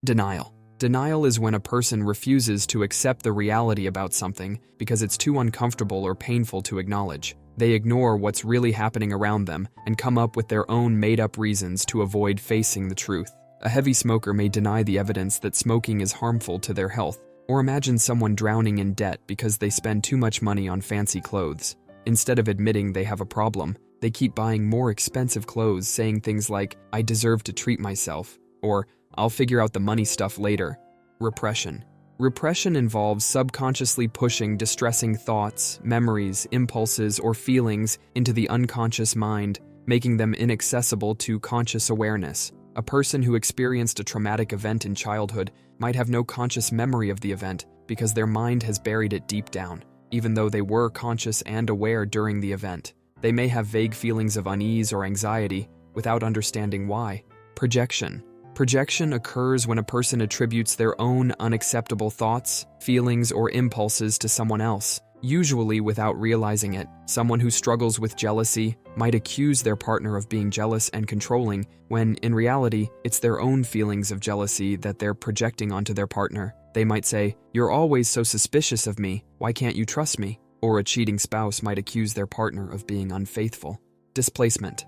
Denial. Denial is when a person refuses to accept the reality about something because it's too uncomfortable or painful to acknowledge. They ignore what's really happening around them and come up with their own made-up reasons to avoid facing the truth. A heavy smoker may deny the evidence that smoking is harmful to their health, or imagine someone drowning in debt because they spend too much money on fancy clothes. Instead of admitting they have a problem, they keep buying more expensive clothes, saying things like, "I deserve to treat myself," or "I'll figure out the money stuff later." Repression. Repression involves subconsciously pushing distressing thoughts, memories, impulses, or feelings into the unconscious mind, making them inaccessible to conscious awareness. A person who experienced a traumatic event in childhood might have no conscious memory of the event because their mind has buried it deep down, even though they were conscious and aware during the event. They may have vague feelings of unease or anxiety without understanding why. Projection. Projection occurs when a person attributes their own unacceptable thoughts, feelings, or impulses to someone else, usually without realizing it. Someone who struggles with jealousy might accuse their partner of being jealous and controlling, when, in reality, it's their own feelings of jealousy that they're projecting onto their partner. They might say, "You're always so suspicious of me, why can't you trust me?" Or a cheating spouse might accuse their partner of being unfaithful. Displacement.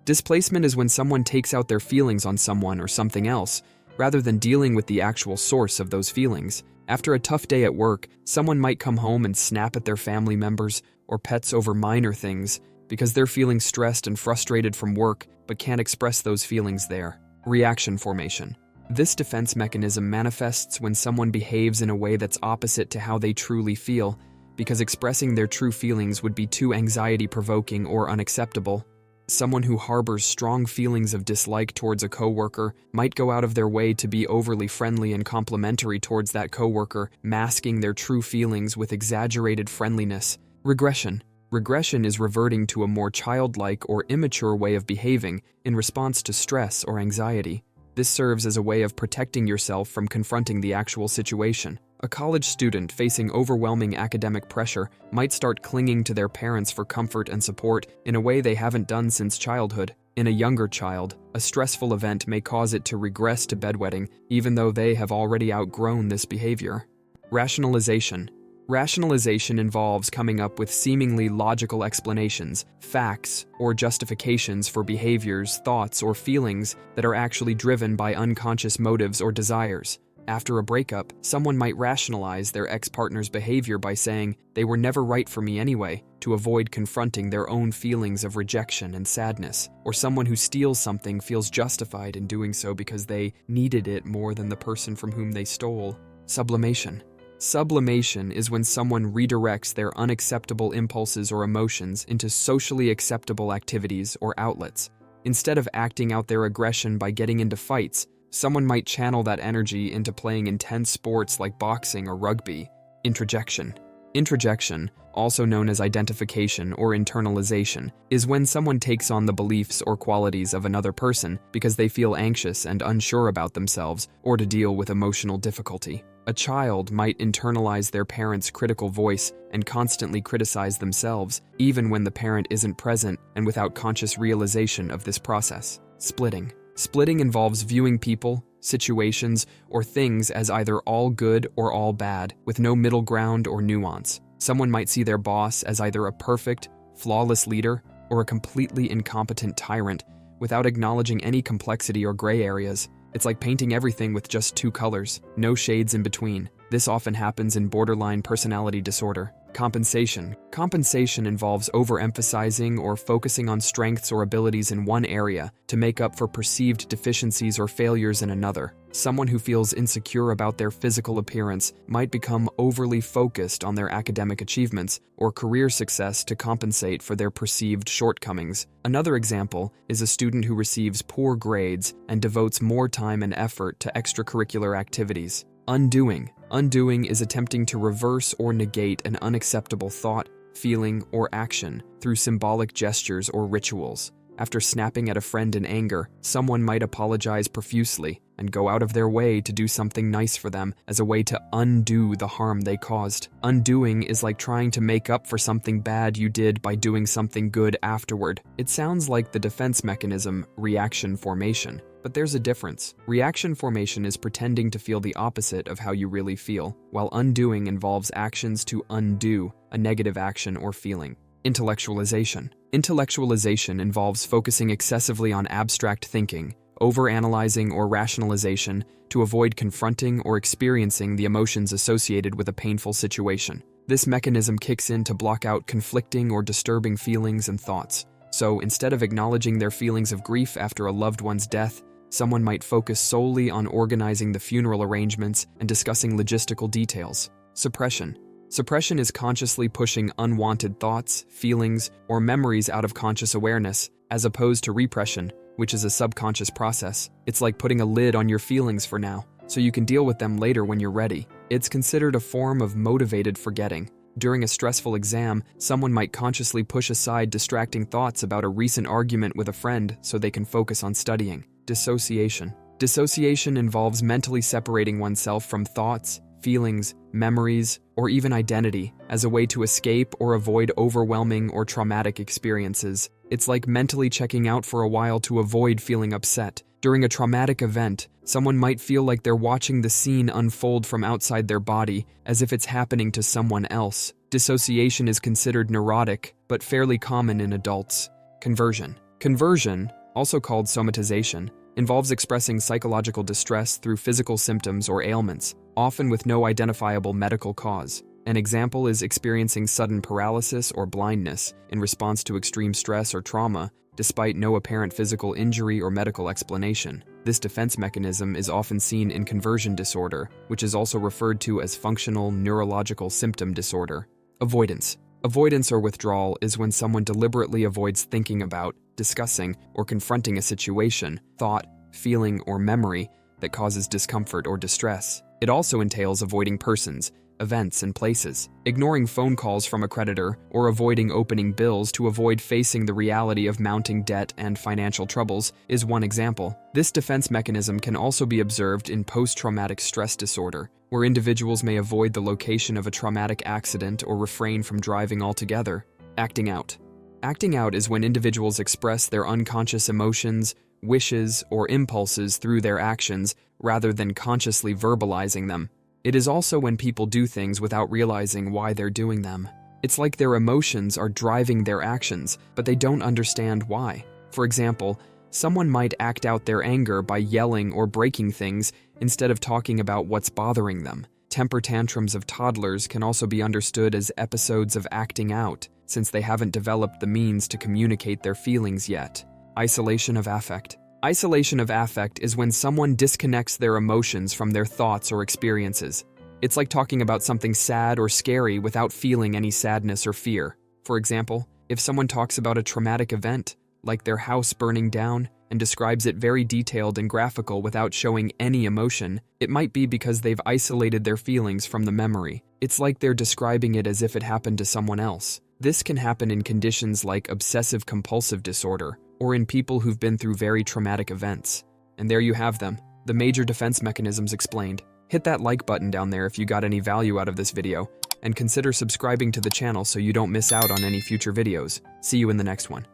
Displacement is when someone takes out their feelings on someone or something else, rather than dealing with the actual source of those feelings. After a tough day at work, someone might come home and snap at their family members or pets over minor things because they're feeling stressed and frustrated from work but can't express those feelings there. Reaction formation. This defense mechanism manifests when someone behaves in a way that's opposite to how they truly feel, because expressing their true feelings would be too anxiety-provoking or unacceptable. Someone who harbors strong feelings of dislike towards a coworker might go out of their way to be overly friendly and complimentary towards that coworker, masking their true feelings with exaggerated friendliness. Regression. Regression is reverting to a more childlike or immature way of behaving in response to stress or anxiety. This serves as a way of protecting yourself from confronting the actual situation. A college student facing overwhelming academic pressure might start clinging to their parents for comfort and support in a way they haven't done since childhood. In a younger child, a stressful event may cause it to regress to bedwetting, even though they have already outgrown this behavior. Rationalization. Rationalization involves coming up with seemingly logical explanations, facts, or justifications for behaviors, thoughts, or feelings that are actually driven by unconscious motives or desires. After a breakup, someone might rationalize their ex-partner's behavior by saying, "They were never right for me anyway," to avoid confronting their own feelings of rejection and sadness. Or someone who steals something feels justified in doing so because they needed it more than the person from whom they stole. Sublimation. Sublimation is when someone redirects their unacceptable impulses or emotions into socially acceptable activities or outlets. Instead of acting out their aggression by getting into fights, someone might channel that energy into playing intense sports like boxing or rugby. Introjection. Introjection, also known as identification or internalization, is when someone takes on the beliefs or qualities of another person because they feel anxious and unsure about themselves or to deal with emotional difficulty. A child might internalize their parent's critical voice and constantly criticize themselves, even when the parent isn't present and without conscious realization of this process. Splitting. Splitting involves viewing people, situations, or things as either all good or all bad, with no middle ground or nuance. Someone might see their boss as either a perfect, flawless leader or a completely incompetent tyrant, without acknowledging any complexity or gray areas. It's like painting everything with just two colors, no shades in between. This often happens in borderline personality disorder. Compensation. Compensation involves overemphasizing or focusing on strengths or abilities in one area to make up for perceived deficiencies or failures in another. Someone who feels insecure about their physical appearance might become overly focused on their academic achievements or career success to compensate for their perceived shortcomings. Another example is a student who receives poor grades and devotes more time and effort to extracurricular activities. Undoing. Undoing is attempting to reverse or negate an unacceptable thought, feeling, or action through symbolic gestures or rituals. After snapping at a friend in anger, someone might apologize profusely and go out of their way to do something nice for them as a way to undo the harm they caused. Undoing is like trying to make up for something bad you did by doing something good afterward. It sounds like the defense mechanism, reaction formation. But there's a difference. Reaction formation is pretending to feel the opposite of how you really feel, while undoing involves actions to undo a negative action or feeling. Intellectualization. Intellectualization involves focusing excessively on abstract thinking, overanalyzing or rationalization to avoid confronting or experiencing the emotions associated with a painful situation. This mechanism kicks in to block out conflicting or disturbing feelings and thoughts. So instead of acknowledging their feelings of grief after a loved one's death, someone might focus solely on organizing the funeral arrangements and discussing logistical details. Suppression. Suppression is consciously pushing unwanted thoughts, feelings, or memories out of conscious awareness, as opposed to repression, which is a subconscious process. It's like putting a lid on your feelings for now, so you can deal with them later when you're ready. It's considered a form of motivated forgetting. During a stressful exam, someone might consciously push aside distracting thoughts about a recent argument with a friend so they can focus on studying. Dissociation. Dissociation involves mentally separating oneself from thoughts, feelings, memories, or even identity as a way to escape or avoid overwhelming or traumatic experiences. It's like mentally checking out for a while to avoid feeling upset. During a traumatic event, someone might feel like they're watching the scene unfold from outside their body, as if it's happening to someone else. Dissociation is considered neurotic, but fairly common in adults. Conversion. Conversion, also called somatization, involves expressing psychological distress through physical symptoms or ailments, often with no identifiable medical cause. An example is experiencing sudden paralysis or blindness in response to extreme stress or trauma, despite no apparent physical injury or medical explanation. This defense mechanism is often seen in conversion disorder, which is also referred to as functional neurological symptom disorder. Avoidance. Avoidance or withdrawal is when someone deliberately avoids thinking about, discussing, or confronting a situation, thought, feeling, or memory that causes discomfort or distress. It also entails avoiding persons, events, and places, ignoring phone calls from a creditor, or avoiding opening bills to avoid facing the reality of mounting debt and financial troubles is one example. This defense mechanism can also be observed in post-traumatic stress disorder, where individuals may avoid the location of a traumatic accident or refrain from driving altogether. Acting out. Acting out is when individuals express their unconscious emotions, wishes, or impulses through their actions rather than consciously verbalizing them. It is also when people do things without realizing why they're doing them. It's like their emotions are driving their actions, but they don't understand why. For example, someone might act out their anger by yelling or breaking things instead of talking about what's bothering them. Temper tantrums of toddlers can also be understood as episodes of acting out, since they haven't developed the means to communicate their feelings yet. Isolation of affect. Isolation of affect is when someone disconnects their emotions from their thoughts or experiences. It's like talking about something sad or scary without feeling any sadness or fear. For example, if someone talks about a traumatic event, like their house burning down, and describes it very detailed and graphical without showing any emotion, it might be because they've isolated their feelings from the memory. It's like they're describing it as if it happened to someone else. This can happen in conditions like obsessive-compulsive disorder, or in people who've been through very traumatic events. And there you have them, the major defense mechanisms explained. Hit that like button down there if you got any value out of this video, and consider subscribing to the channel so you don't miss out on any future videos. See you in the next one.